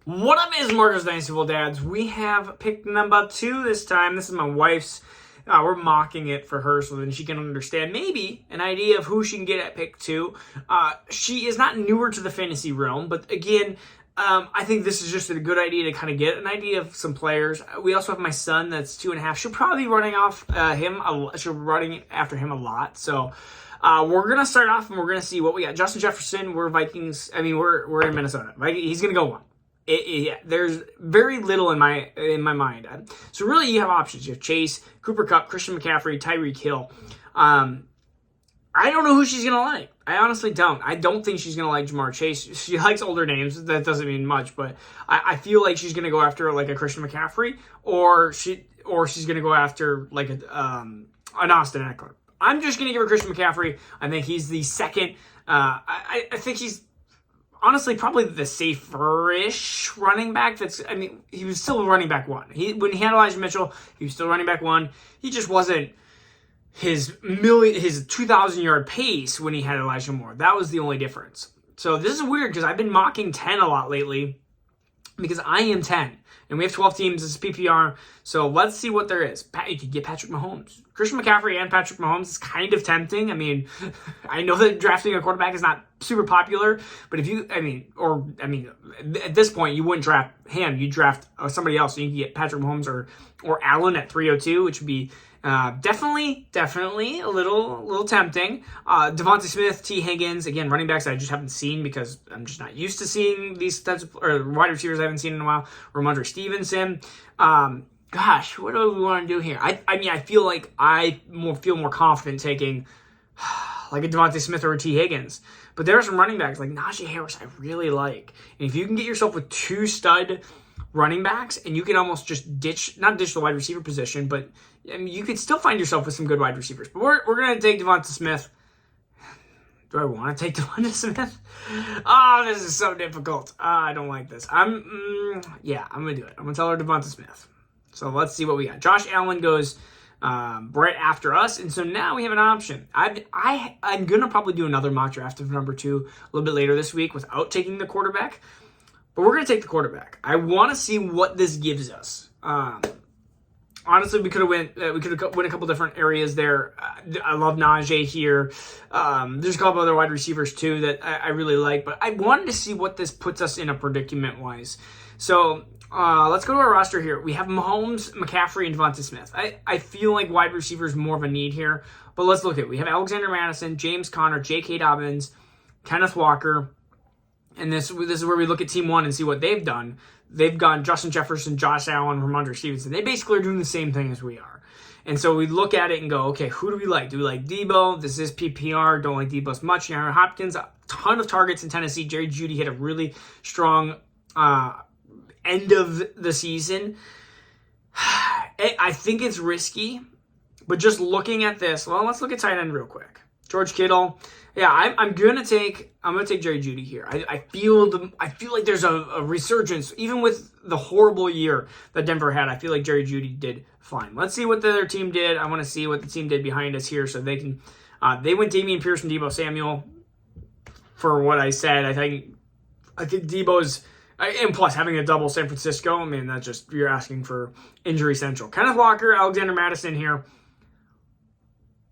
What up is Marcos Dynasty Football Dads? We have pick number 2 this time. This is my wife's. We're mocking it for her so then she can understand maybe an idea of who she can get at pick 2. She is not newer to the fantasy realm, but again, I think this is just a good idea to kind of get an idea of some players. We also have my son that's 2.5. She'll probably be running off him. She'll be running after him a lot. So we're gonna start off and we're gonna see what we got. Justin Jefferson. We're Vikings. I mean, we're in Minnesota. He's gonna go 1. There's very little in my mind. So really, you have options. You have Chase, Cooper Kupp, Christian McCaffrey, Tyreek Hill. I don't know who she's going to like. I honestly don't. I don't think she's going to like Jamar Chase. She likes older names. That doesn't mean much, but I feel like she's going to go after like a Christian McCaffrey or she's going to go after like an Austin Eckler. I'm just going to give her Christian McCaffrey. I think he's the second. I think he's honestly probably the safer-ish running back. He was still running back 1. When he had Elijah Mitchell, he was still running back 1. He just wasn't his 2,000-yard pace when he had Elijah Moore. That was the only difference. So this is weird because I've been mocking 10 a lot lately because I am 10. And we have 12 teams. This is PPR. So let's see what there is. You could get Patrick Mahomes. Christian McCaffrey and Patrick Mahomes is kind of tempting. I mean, I know that drafting a quarterback is not super popular, but at this point, you wouldn't draft him. You draft somebody else. So you can get Patrick Mahomes or Allen at 302, which would be definitely a little tempting. Devontae Smith, T. Higgins, again, running backs I just haven't seen because I'm just not used to seeing these types of wide receivers I haven't seen in a while. Ramondre Stevenson. Gosh, what do we want to do here? I feel like I feel more confident taking like a Devontae Smith or a T. Higgins. But there are some running backs like Najee Harris I really like. And if you can get yourself with 2 stud running backs and you can almost just not ditch the wide receiver position, but you could still find yourself with some good wide receivers. But we're going to take Devonta Smith. Do I want to take Devonta Smith? Oh, this is so difficult. I don't like this. I'm going to do it. I'm going to tell her Devonta Smith. So let's see what we got. Josh Allen goes right after us. And so now we have an option. I'm going to probably do another mock draft of number 2 a little bit later this week without taking the quarterback. But we're going to take the quarterback. I want to see what this gives us. Honestly, we could have went a couple different areas there. I love Najee here. There's a couple other wide receivers too that I really like, but I wanted to see what this puts us in a predicament wise. So let's go to our roster here. We have Mahomes, McCaffrey, and Devonta Smith. I feel like wide receiver is more of a need here, but let's look at it. We have Alexander Mattison, James Conner, J.K. Dobbins, Kenneth Walker. And this is where we look at Team 1 and see what they've done. They've gone Justin Jefferson, Josh Allen, Ramondre Stevenson. They basically are doing the same thing as we are. And so we look at it and go, okay, who do we like? Do we like Debo? This is PPR. Don't like Debo as much. Aaron Hopkins, a ton of targets in Tennessee. Jerry Jeudy had a really strong end of the season. I think it's risky, but just looking at this, well, let's look at tight end real quick. George Kittle. Yeah, I'm gonna take Jerry Jeudy here. I feel like there's a resurgence even with the horrible year that Denver had. I feel like Jerry Jeudy did fine. Let's see what the other team did. I want to see what the team did behind us here, so they can. They went Dameon Pierce and Deebo Samuel. For what I said, I think Deebo's and plus having a double San Francisco. I mean, that's just you're asking for injury central. Kenneth Walker, Alexander Mattison here.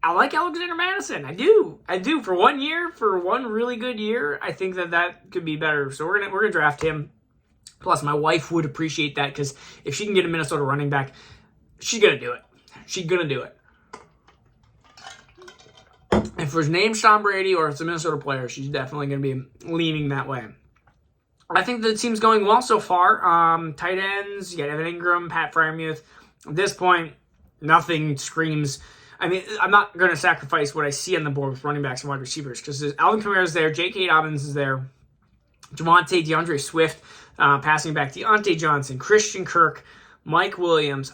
I like Alexander Mattison. I do. For 1 year, for one really good year, I think that could be better. So we're gonna draft him. Plus, my wife would appreciate that because if she can get a Minnesota running back, she's gonna do it. If his name's Tom Brady or it's a Minnesota player, she's definitely gonna be leaning that way. I think the team's going well so far. Tight ends, you got Evan Ingram, Pat Freiermuth. At this point, nothing screams. I mean, I'm not going to sacrifice what I see on the board with running backs and wide receivers because Alvin Kamara is there, J.K. Dobbins is there, DeAndre Swift, passing back, Deontay Johnson, Christian Kirk, Mike Williams.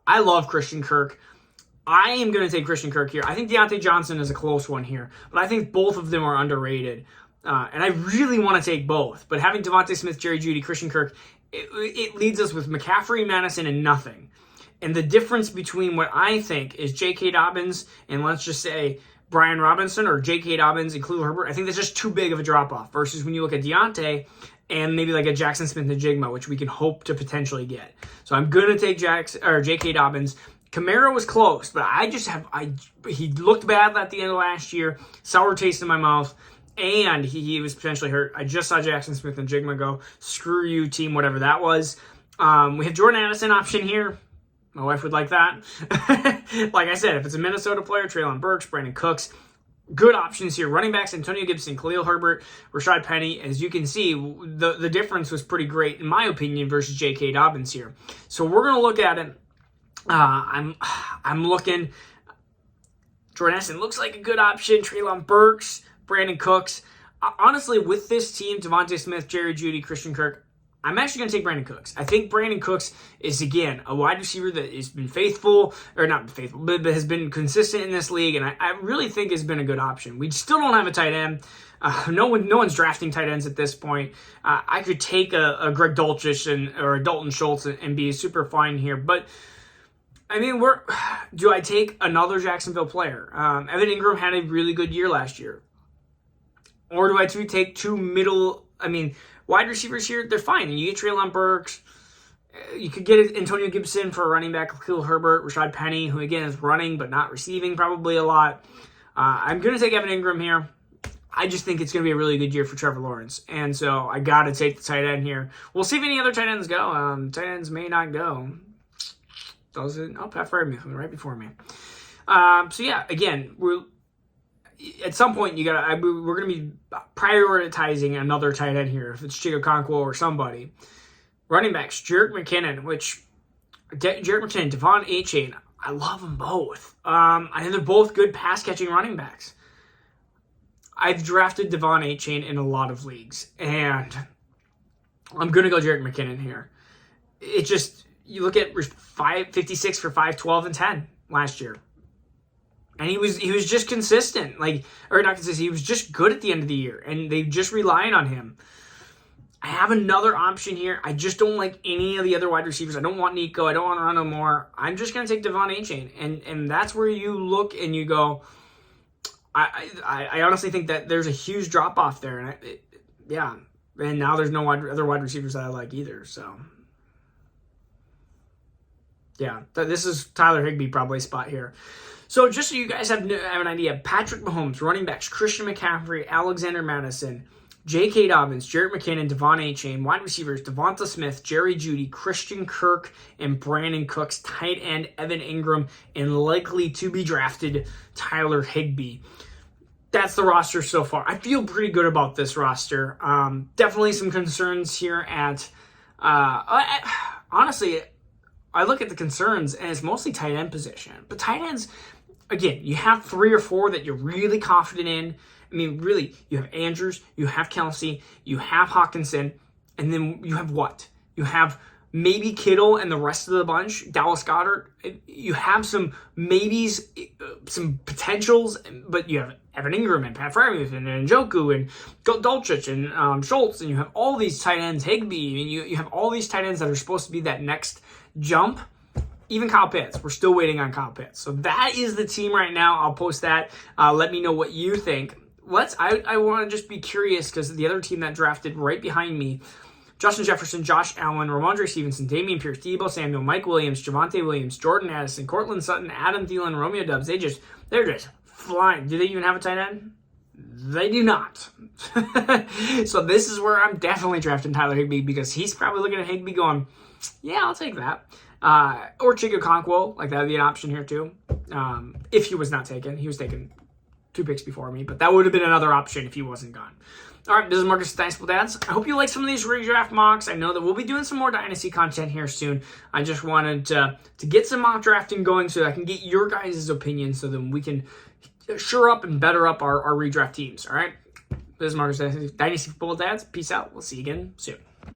I love Christian Kirk. I am going to take Christian Kirk here. I think Deontay Johnson is a close one here, but I think both of them are underrated. And I really want to take both. But having Devontae Smith, Jerry Jeudy, Christian Kirk, it leads us with McCaffrey, Madison, and nothing. And the difference between what I think is J.K. Dobbins and let's just say Brian Robinson or J.K. Dobbins and Khalil Herbert, I think that's just too big of a drop-off versus when you look at Deontay and maybe like a Jackson Smith-Njigba, which we can hope to potentially get. So I'm going to take J.K. Dobbins. Kamara was close, but he looked bad at the end of last year, sour taste in my mouth, and he was potentially hurt. I just saw Jackson Smith-Njigba go, screw you, team, whatever that was. We have Jordan Addison option here. My wife would like that. Like I said, if it's a Minnesota player, Treylon Burks, Brandon Cooks, good options here. Running backs, Antonio Gibson, Khalil Herbert, Rashad Penny. As you can see, the difference was pretty great, in my opinion, versus J.K. Dobbins here. So we're going to look at it. I'm looking. Jordan Addison looks like a good option. Treylon Burks, Brandon Cooks. Honestly, with this team, Devontae Smith, Jerry Jeudy, Christian Kirk, I'm actually going to take Brandon Cooks. I think Brandon Cooks is, again, a wide receiver that has been faithful, or not faithful, but has been consistent in this league, and I really think has been a good option. We still don't have a tight end. No one's drafting tight ends at this point. I could take a Greg Dulcich or a Dalton Schultz and be super fine here, but I mean, do I take another Jacksonville player? Evan Ingram had a really good year last year. Or do I take two wide receivers here? They're fine. You get Treylon Burks. You could get Antonio Gibson for a running back, Khalil Herbert, Rashad Penny, who again is running but not receiving probably a lot. I'm going to take Evan Ingram here. I just think it's going to be a really good year for Trevor Lawrence. And so I got to take the tight end here. We'll see if any other tight ends go. Tight ends may not go. Pat Freiermuth right before me. So yeah, again, at some point we're going to be prioritizing another tight end here. If it's Chico Okonkwo or somebody. Running backs, Jerick McKinnon, Devon Achane. I love them both. I think they're both good pass catching running backs. I've drafted Devon Achane in a lot of leagues, and I'm going to go Jerick McKinnon here. It just, you look at 556 for 512 and 10 last year. And he was just consistent. Not consistent, he was just good at the end of the year. And they just relied on him. I have another option here. I just don't like any of the other wide receivers. I don't want Nico. I don't want Rondo Moore. I'm just going to take Devon Achane. And that's where you look and you go, I honestly think that there's a huge drop-off there. And and now there's no other wide receivers that I like either. So yeah, this is Tyler Higbee probably spot here. So just so you guys have an idea, Patrick Mahomes, running backs, Christian McCaffrey, Alexander Madison, J.K. Dobbins, Jerick McKinnon, Devon Achane, wide receivers, Devonta Smith, Jerry Jeudy, Christian Kirk, and Brandon Cooks, tight end, Evan Ingram, and likely to be drafted, Tyler Higbee. That's the roster so far. I feel pretty good about this roster. Definitely some concerns here at, honestly, I look at the concerns and it's mostly tight end position. But tight ends, again, you have 3 or 4 that you're really confident in. I mean, really, you have Andrews, you have Kelsey, you have Hawkinson, and then you have what? You have maybe Kittle and the rest of the bunch, Dallas Goedert. You have some maybes, some potentials, but you have Evan Ingram and Pat Freiermuth and Njoku and Dulcich and Schultz, and you have all these tight ends, Higbee, and you have all these tight ends that are supposed to be that next jump. Even Kyle Pitts. We're still waiting on Kyle Pitts. So that is the team right now. I'll post that. Let me know what you think. I want to just be curious because the other team that drafted right behind me, Justin Jefferson, Josh Allen, Ramondre Stevenson, Dameon Pierce, Deebo Samuel, Mike Williams, Javonte Williams, Jordan Addison, Cortland Sutton, Adam Thielen, Romeo Doubs. They're just flying. Do they even have a tight end? They do not. So this is where I'm definitely drafting Tyler Higbee because he's probably looking at Higbee going, yeah, I'll take that. Or Chico Okonkwo, that would be an option here too. If he was not taken. He was taken 2 picks before me, but that would have been another option if he wasn't gone. All right, this is Marcus Dynasty Dads. I hope you like some of these redraft mocks. I know that we'll be doing some more Dynasty content here soon. I just wanted to get some mock drafting going so I can get your guys' opinions so then we can shore up and better up our redraft teams. All right, this is Marcus Dynasty Football Dads. Peace out. We'll see you again soon.